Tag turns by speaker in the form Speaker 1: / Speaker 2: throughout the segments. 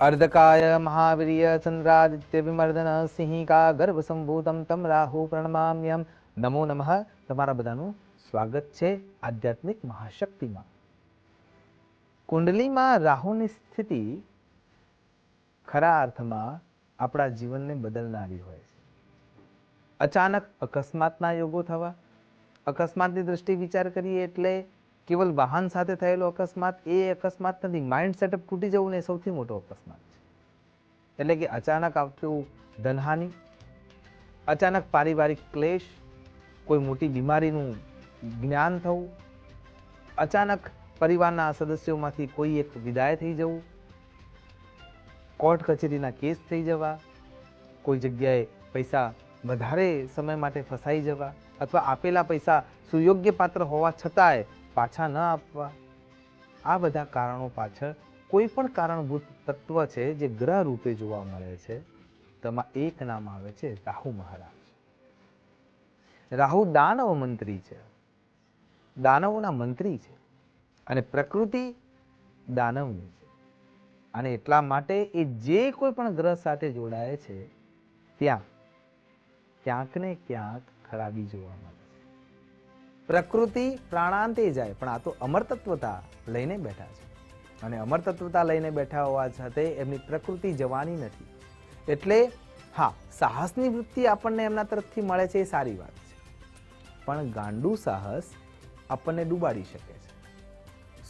Speaker 1: अर्धकाय महावीर्य चंद्रादित्य विमर्दन सिंहिका गर्भ संभूतम तम राहु प्रणमाम्यम। नमो नमः। તમારા બધાનું સ્વાગત છે આધ્યાત્મિક મહાશક્તિમાં। કુંડલીમાં રાહુની સ્થિતિ ખરા અર્થમાં આપણા જીવનને બદલનારી હોય છે। અચાનક અકસ્માતના યોગો થવા, અકસ્માતની દ્રષ્ટિ વિચાર કરીએ એટલે કેવલ વાહન સાથે થયેલો અકસ્માત એ અકસ્માત નથી, માઇન્ડ સેટઅપ તૂટી જવું ને એ સૌથી મોટો અકસ્માત છે। એટલે કે અચાનક આવતું ધનહાનિ, અચાનક પારિવારિક ક્લેશ, કોઈ મોટી બીમારીનું જ્ઞાન થવું, અચાનક પરિવારના સદસ્યોમાંથી કોઈ એક વિદાય થઈ જવું, કોર્ટ કચેરીના કેસ થઈ જવા, કોઈ જગ્યાએ પૈસા વધારે સમય માટે ફસાઈ જવા, અથવા આપેલા પૈસા સુયોગ્ય પાત્ર હોવા છતાંય પાછા ન આપવા, આ બધા કારણો પાછળ કોઈ પણ કારણભૂત તત્વ છે જે ગ્રહ રૂપે જોવા મળે છે। તેમાં એક નામ આવે છે રાહુ મહારાજ। રાહુ દાનવ મંત્રી છે, દાનવોના મંત્રી છે અને પ્રકૃતિ દાનવની છે। અને એટલા માટે એ જે કોઈ પણ ગ્રહ સાથે જોડાય છે ત્યાં ક્યાંક ને ક્યાંક ખરાબી જોવા મળે છે। પ્રકૃતિ પ્રાણાંતે જાય, પણ આ તો અમરતત્વતા લઈને બેઠા છે અને અમરતત્વતા લઈને બેઠા હોવા છતાં એમની પ્રકૃતિ જવાની નથી। એટલે હા, સાહસની વૃત્તિ આપણને એમના તરફથી મળે છે એ સારી વાત છે, પણ ગાંડું સાહસ આપણને ડૂબાડી શકે છે।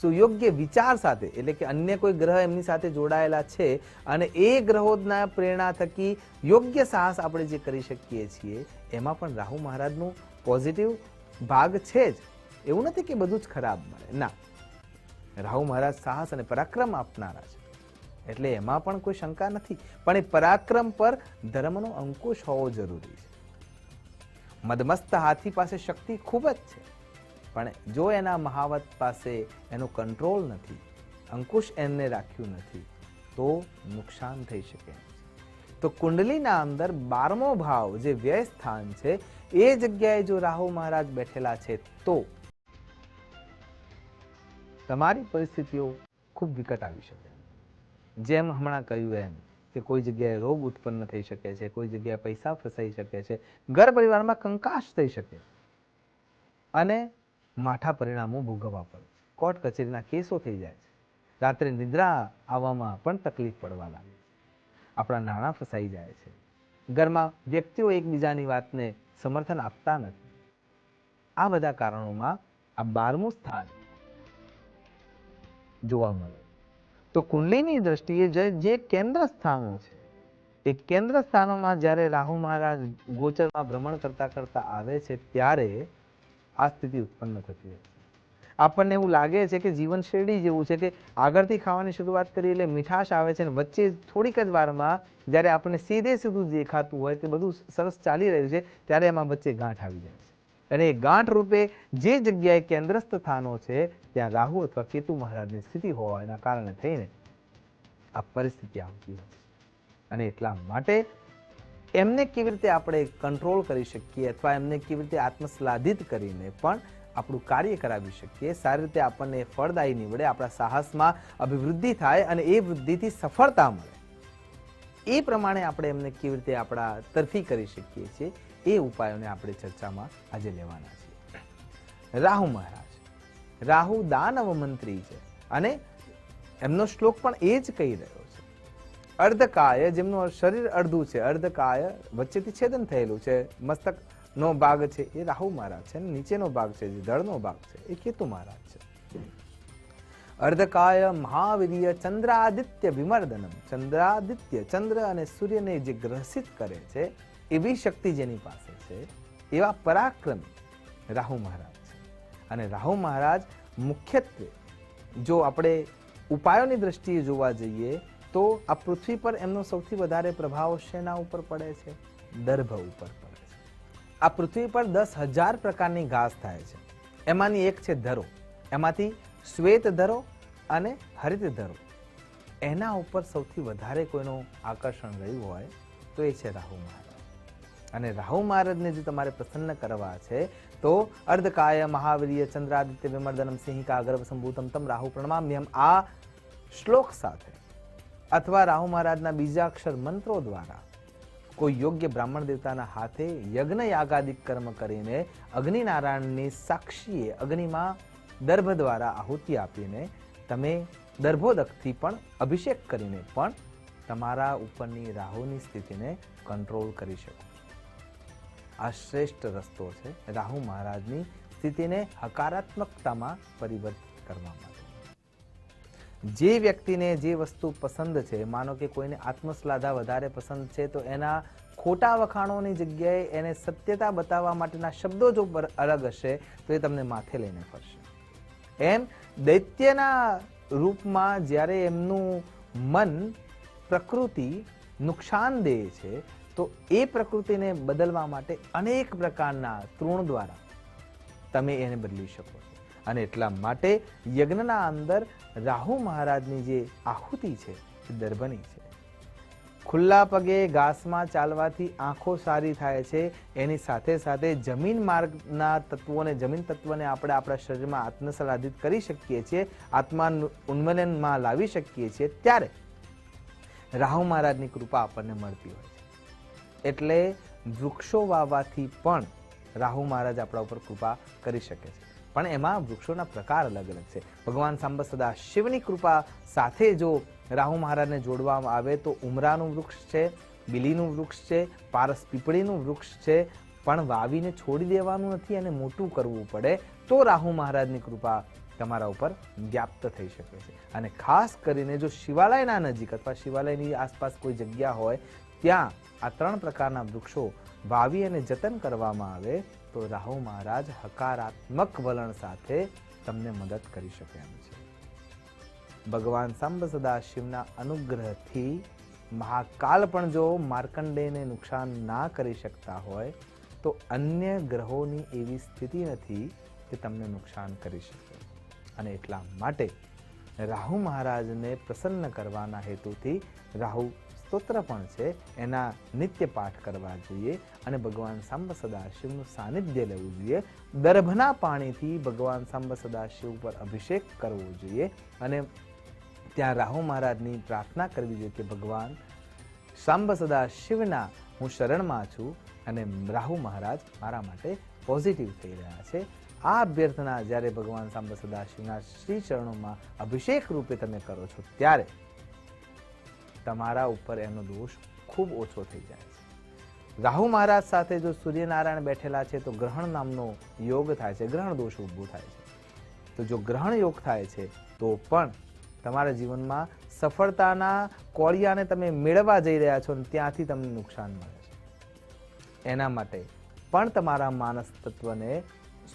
Speaker 1: સુયોગ્ય વિચાર સાથે, એટલે કે અન્ય કોઈ ગ્રહ એમની સાથે જોડાયેલા છે અને એ ગ્રહોના પ્રેરણા થકી યોગ્ય સાહસ આપણે જે કરી શકીએ છીએ, એમાં પણ રાહુ મહારાજનું પોઝિટિવ ભાગ છે જ। એવું નથી કે બધું જ ખરાબ મળે, ના, રાહુ મહારાજ સાહસ અને પરાક્રમ આપનારા છે, એટલે એમાં પણ કોઈ શંકા નથી, પણ એ પરાક્રમ પર ધર્મનો અંકુશ હોવો જરૂરી છે। મદમસ્ત હાથી પાસે શક્તિ ખૂબ જ છે, પણ જો એના મહાવત પાસે એનો કંટ્રોલ નથી, અંકુશ એમને રાખ્યું નથી, તો નુકસાન થઈ શકે। તો કુંડલીના અંદર 12મો ભાવ જે વ્યય સ્થાન છે, એ જગ્યાએ જો રાહુ મહારાજ બેઠેલા છે તો તમારી પરિસ્થિતિઓ ખૂબ વિકટ આવી શકે। જેમ હમણાં કહ્યું એમ કે કોઈ જગ્યાએ રોગ ઉત્પન્ન થઈ શકે છે, કોઈ જગ્યાએ પૈસા ફસાઈ શકે છે, ઘર પરિવારમાં કંકાશ થઈ શકે અને માઠા પરિણામો ભોગવવા પડે, કોર્ટ કચેરીના કેસો થઈ જાય છે, રાત્રે નિદ્રા આવવામાં પણ તકલીફ પડવા લાગે, આપણા નાણાં ફસાઈ જાય છે, ઘરમાં વ્યક્તિઓ એકબીજાની વાતને સમર્થન આપતા નથી। આ બધા કારણોમાં આ 12મું સ્થાન જોવા મળે। તો કુંડલીની દ્રષ્ટિએ જે કેન્દ્ર સ્થાનો છે, એ કેન્દ્ર સ્થાનોમાં જ્યારે રાહુ મહારાજ ગોચરમાં ભ્રમણ કરતા કરતા આવે છે ત્યારે આ સ્થિતિ ઉત્પન્ન થતી હોય છે। આપણને એવું લાગે છે કે જીવન શેરડી જેવું છે, કે આગળથી ખાવાની શરૂઆત કરી એટલે મીઠાશ આવે છે, અને વચ્ચે થોડીક જ વારમાં જ્યારે આપણને સીધે સીધું દેખાતું હોય કે બધું સરસ ચાલી રહ્યું છે, ત્યારે એમાં વચ્ચે ગાંઠ આવી જાય છે, અને એ ગાંઠ રૂપે જે જગ્યાએ કેન્દ્રસ્થ સ્થાનો છે ત્યાં રાહુ અથવા કેતુ મહારાજની સ્થિતિ હોવાના કારણે થઈને આ પરિસ્થિતિ આવતી હોય છે। અને એટલા માટે એમને કેવી રીતે આપણે કંટ્રોલ કરી શકીએ અથવા એમને કેવી રીતે આત્મશ્લાઘિત કરીને પણ આપણું કાર્ય કરાવી શકીએ, સારી રીતે આપણને ફળદાયી નીવડે, આપણા સાહસમાં અભિવૃદ્ધિ થાય અને એ વૃદ્ધિથી સફળતા મળે, એ પ્રમાણે આપણે એમને કેવી રીતે આપણા તરફી કરી શકીએ છીએ, એ ઉપાયોને આપણે ચર્ચામાં આજે લેવાના છીએ। રાહુ મહારાજ, રાહુ દાનવ મંત્રી છે અને એમનો શ્લોક પણ એ જ કહી રહ્યો છે। અર્ધકાય, જેમનું શરીર અડધું છે, અર્ધકાય વચ્ચેથી છેદન થયેલું છે, મસ્તકનો ભાગ છે એ રાહુ મહારાજ છે, અને નીચેનો ભાગ છે જે ધડનો ભાગ છે એ કેતુ મહારાજ છે। અર્ધકાય મહાવીર્ય ચંદ્રાદિત્ય વિમર્દનમ, ચંદ્રાદિત્ય, ચંદ્ર અને સૂર્યને જે ગ્રસિત કરે છે એવી શક્તિ જેની પાસે છે, એવા પરાક્રમી રાહુ મહારાજ છે। અને રાહુ મહારાજ મુખ્યત્વે જો આપણે ઉપાયોની દ્રષ્ટિએ જોવા જઈએ તો આ પૃથ્વી પર એમનો સૌથી વધારે પ્રભાવ શેના ઉપર પડે છે? દર્ભ ઉપર પડે છે। આ પૃથ્વી પર 10,000 પ્રકારની ઘાસ થાય છે, એમાંની એક છે ધરો, એમાંથી શ્વેત ધરો અને હરિત ધરો, એના ઉપર સૌથી વધારે કોઈનું આકર્ષણ રહ્યું હોય તો એ છે રાહુ મહારાજ। અને રાહુ મહારાજને જો તમારે પ્રસન્ન કરવા છે તો અર્ધકાય મહાવીર્ય ચંદ્રાદિત્ય વિમર્દનમ સિંહિકા ગર્ભ સંભૂતમ તમ રાહુ પ્રણમામ્યમ, આ શ્લોક સાથે અથવા રાહુ મહારાજના બીજાક્ષર મંત્રો દ્વારા કોઈ યોગ્ય બ્રાહ્મણ દેવતાના હાથે યજ્ઞ યાગાદિક કર્મ કરીને અગ્નિનારાયણની સાક્ષીએ અગ્નિમાં દર્ભ દ્વારા આહુતિ આપીને તમે દર્ભોદકથી પણ અભિષેક કરીને પણ તમારા ઉપરની રાહુની સ્થિતિને કંટ્રોલ કરી શકો. આ શ્રેષ્ઠ રસ્તો છે રાહુ મહારાજની સ્થિતિને હકારાત્મકતામાં પરિવર્તિત કરવા માટે. જે વ્યક્તિને જે વસ્તુ પસંદ છે, માનો કે કોઈને આત્મશ્લાઘા વધારે પસંદ છે, તો એના ખોટા વખાણોની જગ્યાએ એને સત્યતા બતાવવા માટેના શબ્દો જો અલગ હશે તો એ તમને માથે લઈને ફરશે. એમ દૈત્યના રૂપમાં જ્યારે એમનું મન પ્રકૃતિ નુકસાન દે છે, તો એ પ્રકૃતિને બદલવા માટે અનેક પ્રકારના તૃણ દ્વારા તમે એને બદલી શકો છો. અને એટલા માટે યજ્ઞના અંદર રાહુ મહારાજની જે આહુતિ છે એ દર્ભની છે. ખુલ્લા પગે ઘાસમાં ચાલવાથી આંખો સારી થાય છે. એની સાથે સાથે જમીન માર્ગના તત્વોને, જમીન તત્વને આપણે આપણા શરીરમાં આત્મસલાધિત કરી શકીએ છીએ, આત્મા ઉન્મલનમાં લાવી શકીએ છીએ. ત્યારે રાહુ મહારાજની કૃપા આપણને મળતી હોય છે. એટલે વૃક્ષો વાવવાથી પણ રાહુ મહારાજ આપણા ઉપર કૃપા કરી શકે છે. પણ એમાં વૃક્ષોના પ્રકાર અલગ અલગ છે. ભગવાન સાંબ સદા શિવની કૃપા સાથે જો રાહુ મહારાજને જોડવામાં આવે તો ઉમરાનું વૃક્ષ છે, બિલીનું વૃક્ષ છે, પારસ પીપળીનું વૃક્ષ છે. પણ વાવીને છોડી દેવાનું નથી અને મોટું કરવું પડે તો રાહુ મહારાજની કૃપા તમારા ઉપર વ્યાપ્ત થઈ શકે છે. અને ખાસ કરીને જો શિવાલયના નજીક અથવા શિવાલયની આસપાસ કોઈ જગ્યા હોય ત્યાં આ 3 પ્રકારના વૃક્ષો વાવી અને જતન કરવામાં આવે તો રાહુ મહારાજ હકારાત્મક વલણ સાથે તમને મદદ કરી શકે એમ છે. ભગવાન સાંબ સદા શિવના અનુગ્રહથી મહાકાલ પણ જો માર્કંડેયને નુકસાન ના કરી શકતા હોય તો અન્ય ગ્રહોની એવી સ્થિતિ નથી કે તમને નુકસાન કરી શકે. અને એટલા માટે રાહુ મહારાજને પ્રસન્ન કરવાના હેતુથી રાહુ સ્તોત્ર પણ છે, એના નિત્ય પાઠ કરવા જોઈએ અને ભગવાન સાંબ સદાશિવનું સાનિધ્ય લેવું જોઈએ. દર્ભના પાણીથી ભગવાન સાંબ સદાશિવ પર અભિષેક કરવો જોઈએ અને ત્યાં રાહુ મહારાજની પ્રાર્થના કરવી જોઈએ કે ભગવાન સાંબ સદાશિવના હું શરણમાં છું અને રાહુ મહારાજ મારા માટે પોઝિટિવ થઈ રહ્યા છે. આ અભ્યર્થના જ્યારે ભગવાન સાંબ સદાશિવના શ્રી ચરણોમાં અભિષેક રૂપે તમે કરો છો ત્યારે તમારા ઉપર એનો દોષ ખૂબ ઓછો થઈ જાય છે. રાહુ મહારાજ સાથે જો સૂર્યનારાયણ બેઠેલા છે તો ગ્રહણ નામનો યોગ થાય છે, ગ્રહણ દોષ ઊભું થાય છે. તો જો ગ્રહણ યોગ થાય છે તો પણ તમારા જીવનમાં સફળતાના કોળિયાને તમે મેળવવા જઈ રહ્યા છો અને ત્યાંથી તમને નુકસાન મળે છે. એના માટે પણ તમારા માનસ તત્વને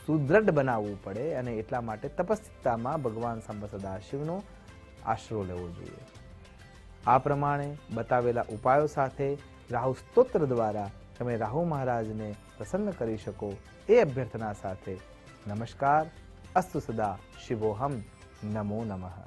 Speaker 1: સુદૃઢ બનાવવું પડે અને એટલા માટે તપસ્યામાં ભગવાન સાંબ સદાશિવનો આશરો લેવો જોઈએ. આ પ્રમાણે બતાવેલા ઉપાયો સાથે રાહુ સ્તોત્ર દ્વારા તમે રાહુ મહારાજને પ્રસન્ન કરી શકો એ અભ્યર્થના સાથે નમસ્કાર. અસ્તુ સદા શિવોહમ. નમો નમઃ.